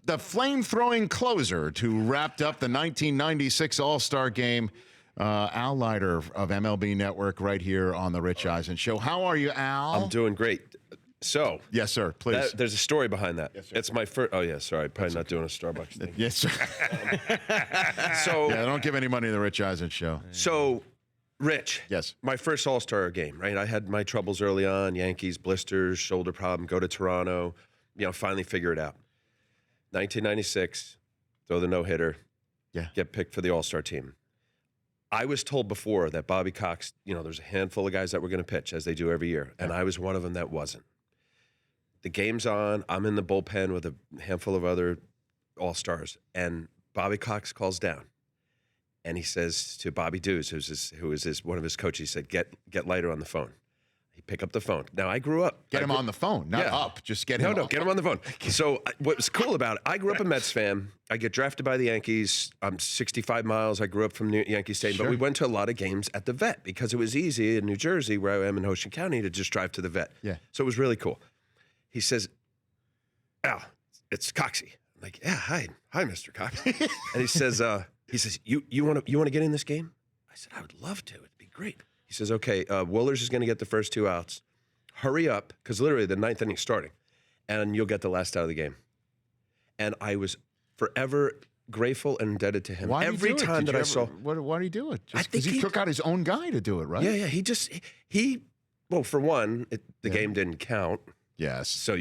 the flame-throwing closer to wrapped up the 1996 All-Star Game. Al Leiter of MLB Network right here on the Rich Eisen Show. How are you, Al? I'm doing great. So, yes, sir. Please. There's a story behind that. Yes, sir. It's my first. Oh, yeah. Sorry, probably not doing a Starbucks thing. Yes, sir. So, yeah, don't give any money to the Rich Eisen Show. So, Rich. Yes. My first All-Star game, right? I had my troubles early on. Yankees, blisters, shoulder problem. Go to Toronto. Finally figure it out. 1996. Throw the no-hitter. Yeah. Get picked for the All-Star team. I was told before that Bobby Cox, there's a handful of guys that were going to pitch, as they do every year, and I was one of them that wasn't. The game's on. I'm in the bullpen with a handful of other All-Stars, and Bobby Cox calls down, and he says to Bobby Dews, who is one of his coaches, he said, "Get Leiter on the phone." He picked up the phone. Now, I grew up. Get him on the phone, not up. Just get him. No, get him on the phone. So what was cool about it, I grew up a Mets fan. I get drafted by the Yankees. I'm 65 miles. I grew up from Yankee Stadium. Sure. But we went to a lot of games at the Vet because it was easy in New Jersey, where I am in Ocean County, to just drive to the Vet. Yeah. So it was really cool. He says, "Al, it's Coxie." I'm like, "Yeah, hi, Mr. Cox." And he says, "You want to get in this game?" I said, "I would love to. It'd be great." He says, "Okay, Wohlers is going to get the first 2 outs. Hurry up, because literally the 9th inning's starting, and you'll get the last out of the game." And I was forever grateful and indebted to him. Why Every time that I saw. Why did he do it? Just I think because he took out his own guy to do it, right? Yeah. Well, for one, the game didn't count. Yes. So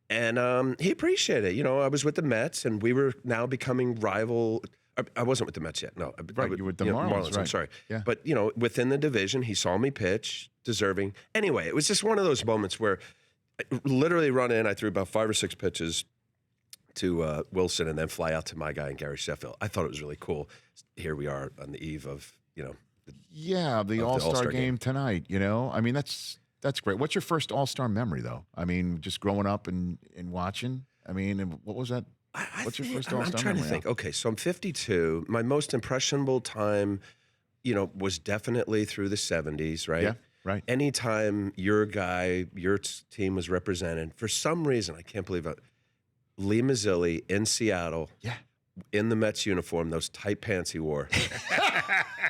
and he appreciated it. I was with the Mets, and we were now becoming rival. I wasn't with the Mets yet. No, Right, you were with the Marlins, right. I'm sorry. Yeah. But within the division, he saw me pitch, deserving. Anyway, it was just one of those moments where I literally run in. I threw about 5 or 6 pitches to Wilson, and then fly out to my guy and Gary Sheffield. I thought it was really cool. Here we are on the eve of the All-Star game tonight. I mean, that's great. What's your first All-Star memory, though? I mean, just growing up and watching. I mean, what was that? What's your first All-Star memory? I'm trying to think. Okay, so I'm 52. My most impressionable time, was definitely through the 70s, right? Yeah, right. Anytime your team was represented, for some reason, I can't believe it, Lee Mazzilli in Seattle. Yeah. In the Mets uniform, those tight pants he wore.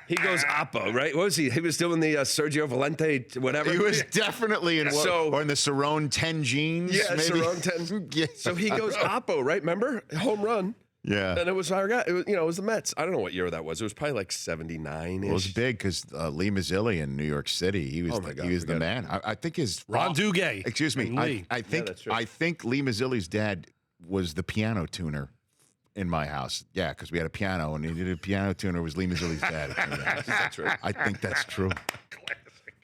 He goes Oppo, right? What was he? He was doing the Sergio Valente, whatever. He was definitely in or in the Cerrone 10 jeans. Yeah, maybe? Cerrone 10. Yeah. So he goes Oppo, right? Remember? Home run. Yeah. And it was our guy. It was the Mets. I don't know what year that was. It was probably like 79-ish. It was big because Lee Mazzilli in New York City, he was the man. I think his Ron Duguay. Excuse me. I think Lee Mazzilli's dad was the piano tuner in my house. Yeah, because we had a piano, and he did a piano tuner. Was Lee Mazzilli's dad. That's right. I think that's true.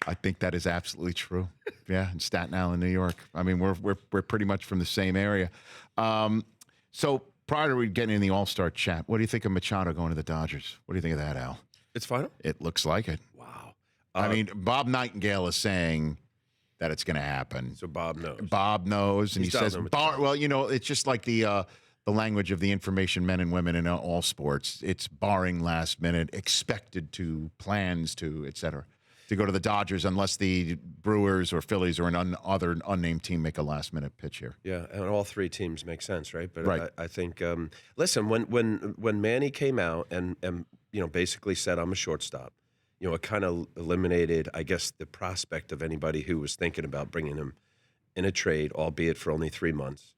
I think that is absolutely true. Yeah, in Staten Island, New York. I mean, we're pretty much from the same area. So prior to getting in the All-Star chat, what do you think of Machado going to the Dodgers? What do you think of that, Al? It's final? It looks like it. Wow. I mean, Bob Nightingale is saying that it's going to happen. So Bob knows. Bob knows, and he says, well, it's just like the language of the information men and women in all sports. It's barring last minute, expected to, plans to, et cetera, to go to the Dodgers unless the Brewers or Phillies or other unnamed team make a last minute pitch here. Yeah, and all 3 teams make sense, right? But right. I think, listen, when Manny came out and basically said, "I'm a shortstop," it kind of eliminated, I guess, the prospect of anybody who was thinking about bringing him in a trade, albeit for only 3 months,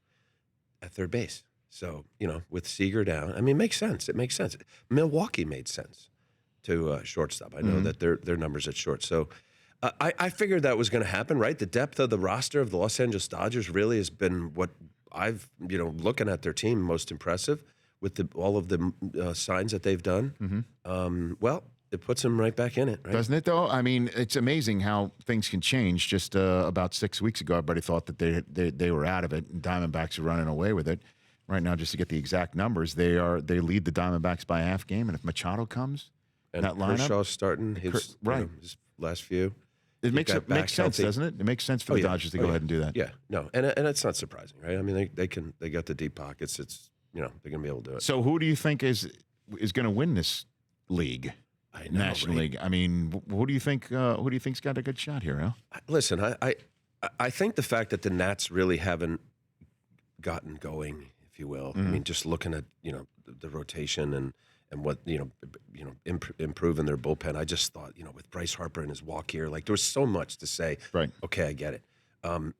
at third base. So, with Seager down, I mean, it makes sense. It makes sense. Milwaukee made sense to shortstop. I know that their numbers at short. So I figured that was going to happen, right? The depth of the roster of the Los Angeles Dodgers really has been what I've, looking at their team, most impressive with all of the signs that they've done. Mm-hmm. Well, it puts them right back in it, right? Doesn't it, though? I mean, it's amazing how things can change. Just about 6 weeks ago, everybody thought that they were out of it, and Diamondbacks are running away with it. Right now, just to get the exact numbers, they lead the Diamondbacks by a half game, and if Machado comes, and that lineup, Kershaw's starting his last few. It makes sense, healthy. Doesn't it? It makes sense for the Dodgers to go ahead and do that. Yeah, no, and it's not surprising, right? I mean, they got the deep pockets. It's they're going to be able to do it. So, who do you think is going to win this league? National League. I mean, who do you think? Who do you think's got a good shot here? Huh? Listen, I think the fact that the Nats really haven't gotten going if you will. I mean, just looking at the rotation and what improving their bullpen. I just thought with Bryce Harper and his walk here, like there was so much to say. Right. Okay, I get it.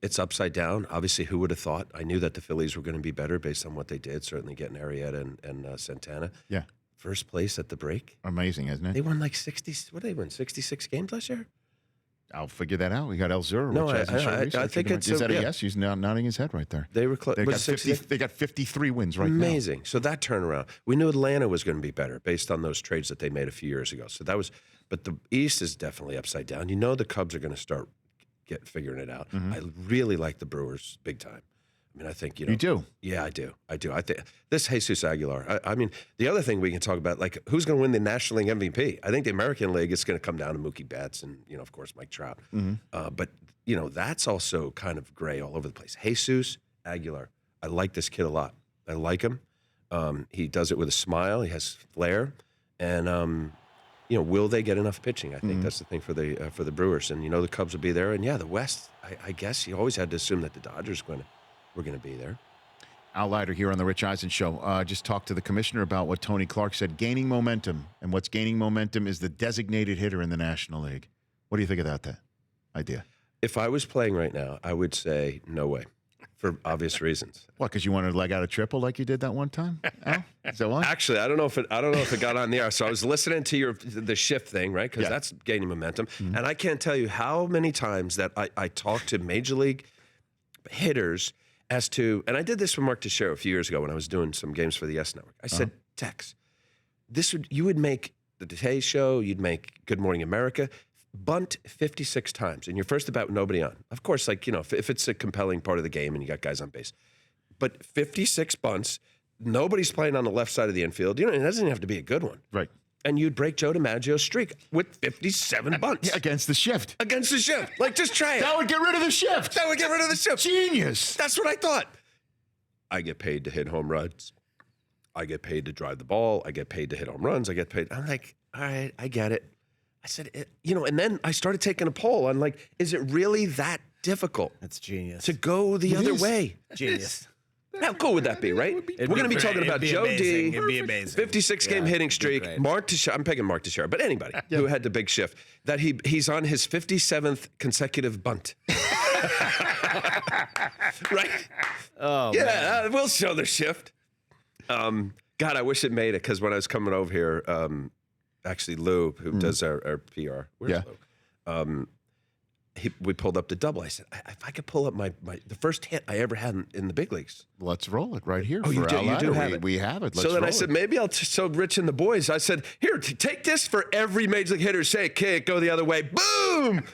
It's upside down. Obviously, who would have thought? I knew that the Phillies were going to be better based on what they did. Certainly getting Arrieta and Santana. Yeah. First place at the break. Amazing, isn't it? They won like 60. What did they win? 66 games last year. I'll figure that out. We got El Zura. No, which I think it's is that a yes? He's now nodding his head right there. They were close. They got 53 wins right now. Amazing. So that turnaround. We knew Atlanta was going to be better based on those trades that they made a few years ago. So that was, but the East is definitely upside down. The Cubs are going to start figuring it out. I really like the Brewers big time. I mean, I think You do? Yeah, I do. I think this Jesus Aguilar. I mean, the other thing we can talk about, like who's going to win the National League MVP? I think the American League is going to come down to Mookie Betts and of course Mike Trout. But that's also kind of gray all over the place. Jesus Aguilar. I like this kid a lot. I like him. He does it with a smile. He has flair, and will they get enough pitching? I think that's the thing for the Brewers. And the Cubs will be there. And yeah, the West. I guess you always had to assume that the Dodgers were going to be there. Al Leiter here on the Rich Eisen Show. Just talked to the commissioner about what Tony Clark said, gaining momentum. And what's gaining momentum is the designated hitter in the National League. What do you think about that idea? If I was playing right now, I would say no way, for obvious reasons. What? Because you wanted to leg out a triple like you did that one time? Al? Is that why? Actually, I don't know if it got on the air. So I was listening to the shift thing, right? Because that's gaining momentum. And I can't tell you how many times that I talked to major league hitters as to, and I did this with Mark Teixeira a few years ago when I was doing some games for the S Network. I said, Tex, you would make the Today Show, you'd make Good Morning America, bunt 56 times in your first at bat with nobody on. Of course, if it's a compelling part of the game and you got guys on base. But 56 bunts, nobody's playing on the left side of the infield. It doesn't have to be a good one. Right. And you'd break Joe DiMaggio's streak with 57 bunts. Yeah, against the shift. Against the shift. Like, just try it. That would get rid of the shift. That would get rid of the shift. Genius. That's what I thought. I get paid to hit home runs. I get paid to drive the ball. I get paid to hit home runs. I get paid. I'm like, all right, I get it. I said, and then I started taking a poll on is it really that difficult? That's genius. To go the other way. Genius. How cool would that be, right? We're going to be talking about Joe D. It'd be amazing. 56-game hitting streak. Mark Teixeira. I'm picking Mark Teixeira, but anybody who had the big shift. That he's on his 57th consecutive bunt. Right? Oh, yeah, we'll show the shift. God, I wish it made it because when I was coming over here, actually Lou, who does our PR, where's Lou? We pulled up the double. I said, if I could pull up the first hit I ever had in the big leagues. Let's roll it right here. Oh, you do have it. We have it. Let's so then roll I said, maybe I'll show Rich and the boys. I said, here, take this for every major league hitter. Say, kick, go the other way. Boom!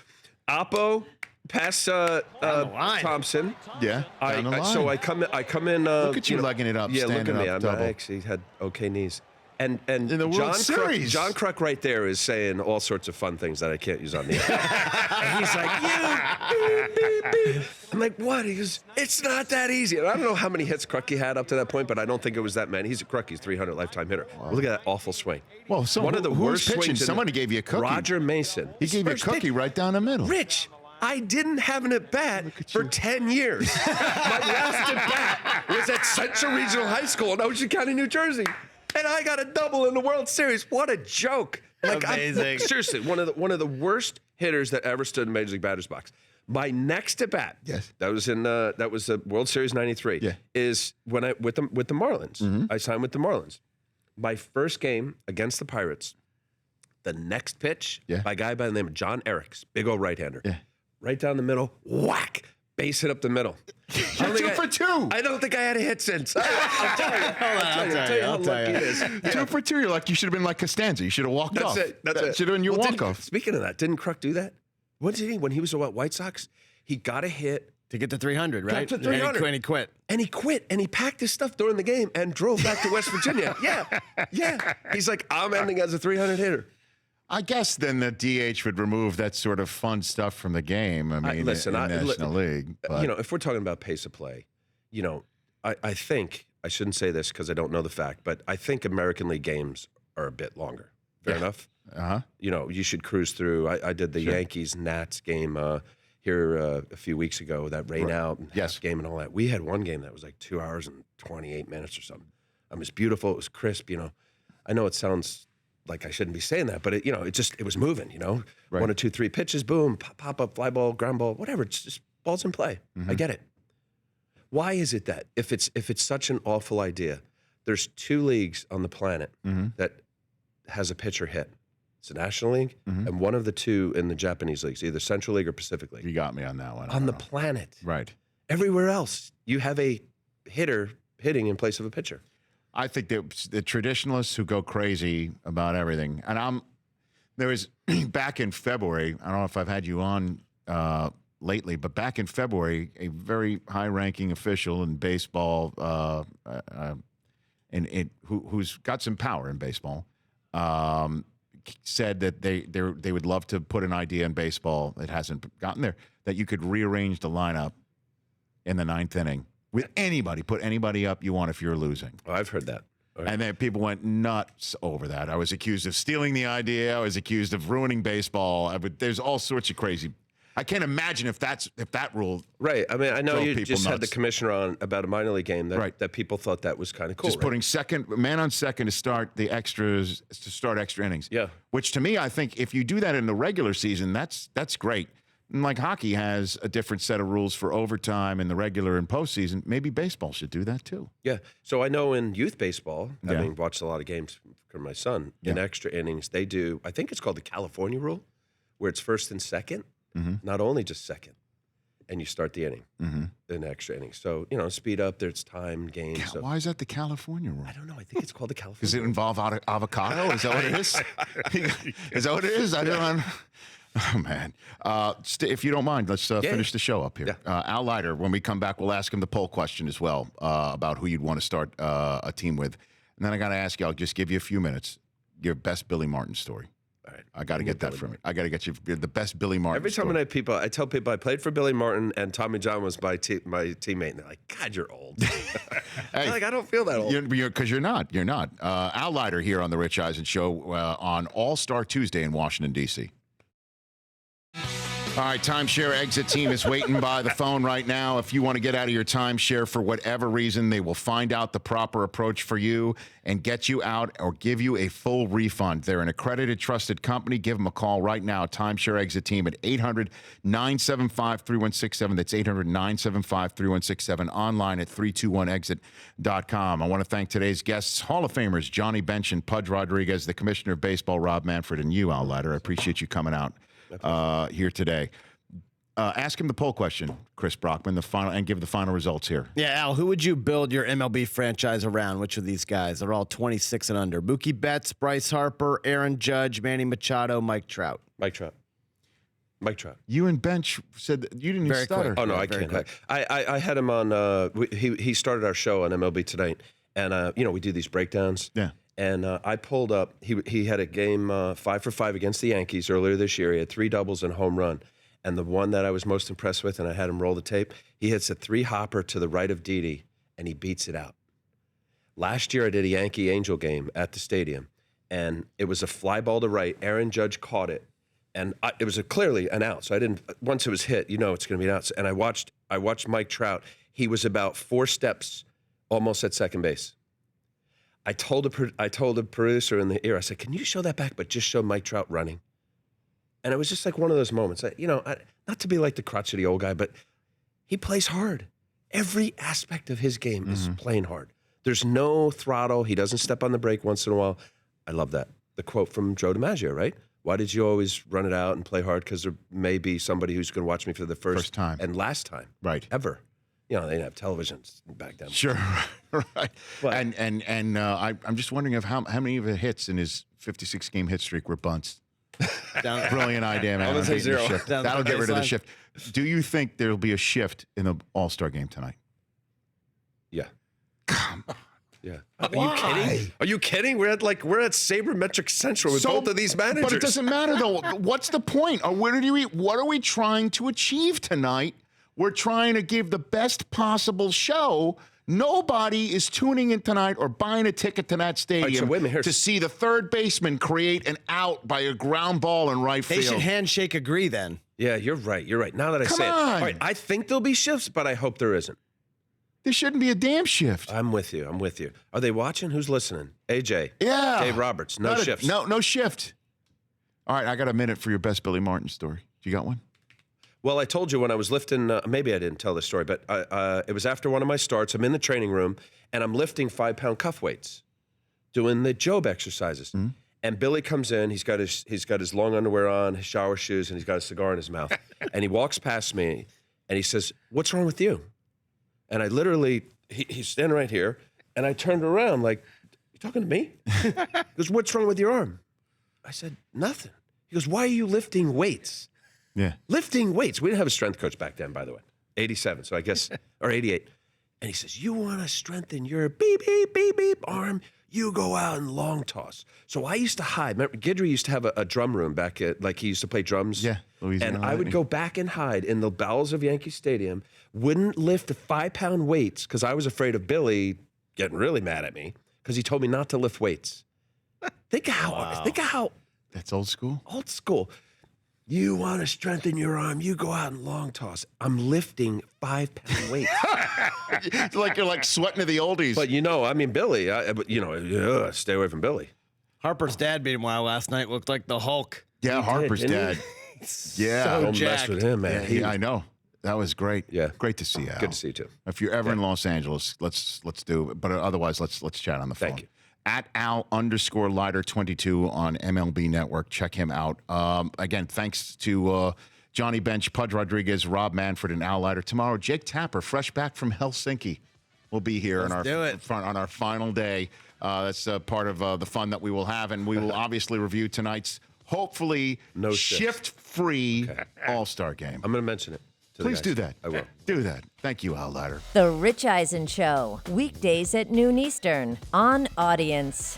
Oppo, pass Thompson. Yeah, down the line. So I come in. Look at you legging it up. Yeah, look at me. Double. I actually had okay knees. And in the World Series, John Kruk right there is saying all sorts of fun things that I can't use on the air. And he's like, you, beep, beep. I'm like, what? He goes, it's not that easy. And I don't know how many hits Kruk had up to that point, but I don't think it was that many. He's a Kruk. He's 300 lifetime hitter. Wow. Look at that awful swing. Well, one of the worst swings. Somebody gave you a cookie. Roger Mason. He gave you a cookie right down the middle. Rich. I didn't have an at-bat for 10 years. My last at-bat was at Central Regional High School in Ocean County, New Jersey. And I got a double in the World Series. What a joke. Amazing. Seriously, one of the worst hitters that ever stood in Major League Batter's box. My next at-bat, yes, that was the World Series '93, yeah, is when I with the Marlins. Mm-hmm. I signed with the Marlins. My first game against the Pirates, the next pitch by a guy by the name of John Eriks, big old right-hander. Yeah. Right down the middle, whack, base hit up the middle. You're 2 for 2. I don't think I had a hit since. I'll tell you. I'll tell you. 2 for 2. You're like, you should have been like Costanza. You should have walked off. That's it. Should have been your walk-off. Speaking of that, didn't Kruk do that? What did he? When he was with White Sox, he got a hit. To get to 300, right? Got to 300. And he quit. And he quit. And he packed his stuff during the game and drove back to West Virginia. Yeah. He's like, I'm ending as a 300 hitter. I guess then the DH would remove that sort of fun stuff from the game. I mean, listen, in National League. But. If we're talking about pace of play, I think, I shouldn't say this because I don't know the fact, but I think American League games are a bit longer. Fair enough? Uh-huh. You should cruise through. I did the Yankees-Nats game here a few weeks ago, that rain out and Yes. game and all that. We had one game that was like 2 hours and 28 minutes or something. It was beautiful. It was crisp. I know it sounds like I shouldn't be saying that, but it was moving. Right. 1 or 2, 3 pitches, boom, pop up, fly ball, ground ball, whatever. It's just balls in play. I get it. Why is it that if it's such an awful idea, there's 2 leagues on the planet that has a pitcher hit? It's the National League and one of the 2 in the Japanese leagues, either Central League or Pacific League. You got me on that one. On the planet. Right. Everywhere else, you have a hitter hitting in place of a pitcher. I think that the traditionalists who go crazy about everything, and there was back in February, I don't know if I've had you on lately, but back in February, a very high-ranking official in baseball, who's got some power in baseball, said that they would love to put an idea in baseball that hasn't gotten there, that you could rearrange the lineup in the 9th inning with anybody, put anybody up you want if you're losing. Oh, I've heard that. Okay. And then people went nuts over that. I was accused of stealing the idea. I was accused of ruining baseball. There's all sorts of crazy. I can't imagine if that rule. Right. I mean, I know you just had the nuts. Commissioner on about a minor league game that people thought that was kind of cool. Just putting man on second to start the extras, to start extra innings. Yeah. Which to me, I think if you do that in the regular season, that's great. And like hockey has a different set of rules for overtime in the regular and postseason, maybe baseball should do that too. Yeah. So I know in youth baseball, having watched a lot of games from my son, in extra innings, they do, I think it's called the California rule, where it's first and second, not only just second, and you start the inning in extra innings. So, speed up, there's time, games. So. Why is that the California rule? I don't know. I think it's called the California Does it rule. involve avocado? Is that what it is? Is that what it is? I don't know. Oh, man. If you don't mind, let's finish the show up here. Yeah. Al Leiter, when we come back, we'll ask him the poll question as well about who you'd want to start a team with. And then I got to ask you, I'll just give you a few minutes, your best Billy Martin story. All right. I got to get that from you. I got to get you the best Billy Martin Every time story. I tell people I played for Billy Martin and Tommy John was my teammate, and they're like, God, you're old. Hey, like, I don't feel that old. Because you're not. You're not. Al Leiter here on the Rich Eisen Show on All-Star Tuesday in Washington, D.C. All right, timeshare exit team is waiting by the phone right now. If you want to get out of your timeshare for whatever reason, they will find out the proper approach for you and get you out or give you a full refund. They're an accredited, trusted company. Give them a call right now. Timeshare exit team at 800-975-3167. That's 800-975-3167. Online at 321exit.com. I want to thank today's guests, Hall of Famers Johnny Bench and Pudge Rodriguez, the Commissioner of Baseball, Rob Manfred, and you, Al Leiter. I appreciate you coming out here today. Ask him the poll question, Chris Brockman, and give the final results here. Yeah, Al, who would you build your MLB franchise around? Which of these guys? They're all 26 and under. Mookie Betts, Bryce Harper, Aaron Judge, Manny Machado, Mike Trout. Mike Trout. You and Bench said that you didn't even stutter. Oh, no, I Very can't. quick. I had him on, he started our show on MLB Tonight, and, we do these breakdowns. Yeah. And I pulled up, he had a game 5 for 5 against the Yankees earlier this year. He had 3 doubles and a home run. And the one that I was most impressed with, and I had him roll the tape, he hits a 3-hopper to the right of Didi, and he beats it out. Last year I did a Yankee-Angel game at the stadium, and it was a fly ball to right. Aaron Judge caught it, and it was clearly an out. So I didn't. Once it was hit, it's going to be an out. And I watched Mike Trout. He was about 4 steps almost at second base. I told the producer in the ear, I said, "Can you show that back, but just show Mike Trout running?" And it was just like one of those moments. Not to be like the crotchety old guy, but he plays hard. Every aspect of his game is playing hard. There's no throttle. He doesn't step on the brake once in a while. I love that. The quote from Joe DiMaggio, right? Why did you always run it out and play hard? Because there may be somebody who's going to watch me for the first time and last time, right? Ever. They didn't have televisions back then. Sure, right. But, I'm just wondering how many of the hits in his 56-game hit streak were bunts. Brilliant idea, man. I'm gonna say 0. That'll get rid of the shift. Do you think there'll be a shift in the All-Star game tonight? Yeah. Come on. Yeah. Are you kidding? Are you kidding? We're at Sabermetric Central with both of these managers. But it doesn't matter though. What's the point? Or what are we trying to achieve tonight? We're trying to give the best possible show. Nobody is tuning in tonight or buying a ticket to that stadium to see the third baseman create an out by a ground ball in right field. They should handshake agree then. Yeah, you're right. You're right. Now that I Come say it. on. All right, I think there'll be shifts, but I hope there isn't. There shouldn't be a damn shift. I'm with you. Are they watching? Who's listening? AJ. Yeah. Dave Roberts. No shifts. No shift. All right, I got a minute for your best Billy Martin story. You got one? Well, I told you when I was lifting, maybe I didn't tell this story, but it was after one of my starts. I'm in the training room, and I'm lifting 5-pound cuff weights, doing the Job exercises. Mm-hmm. And Billy comes in. He's got his long underwear on, his shower shoes, and he's got a cigar in his mouth. And he walks past me, and he says, "What's wrong with you?" And I literally, he's standing right here, and I turned around like, "You talking to me?" He goes, "What's wrong with your arm?" I said, "Nothing." He goes, "Why are you lifting weights?" Yeah. Lifting weights. We didn't have a strength coach back then, by the way. 87, so I guess, or 88. And he says, "You want to strengthen your beep, beep, beep, beep arm, you go out and long toss." So I used to hide. Remember, Guidry used to have a drum room back at, like he used to play drums. Yeah, Louisiana and I would Lightning. go back and hide in the bowels of Yankee Stadium, wouldn't lift the 5-pound weights because I was afraid of Billy getting really mad at me because he told me not to lift weights. Think of how That's old school. old school. You want to strengthen your arm, you go out and long toss. I'm lifting 5-pound weights. It's like you're like sweating to the oldies. But Billy, stay away from Billy. Harper's dad, meanwhile, last night looked like the Hulk. yeah, Harper's didn't dad. he? Yeah. So Don't mess jacked. with him, man. Yeah, I know. That was great. Yeah. Great to see you, Al. Good to see you too. If you're ever in Los Angeles, let's do it. But otherwise, let's chat on the phone. Thank you. At Al_Leiter22 on MLB Network. Check him out. Again, thanks to Johnny Bench, Pudge Rodriguez, Rob Manfred, and Al Leiter. Tomorrow, Jake Tapper, fresh back from Helsinki, will be here on our final day. That's part of the fun that we will have, and we will obviously review tonight's hopefully shift-free All-Star game. I'm going to mention it. Please do that. I will. Do that. Thank you, Al Leiter. The Rich Eisen Show, weekdays at noon Eastern on Audience.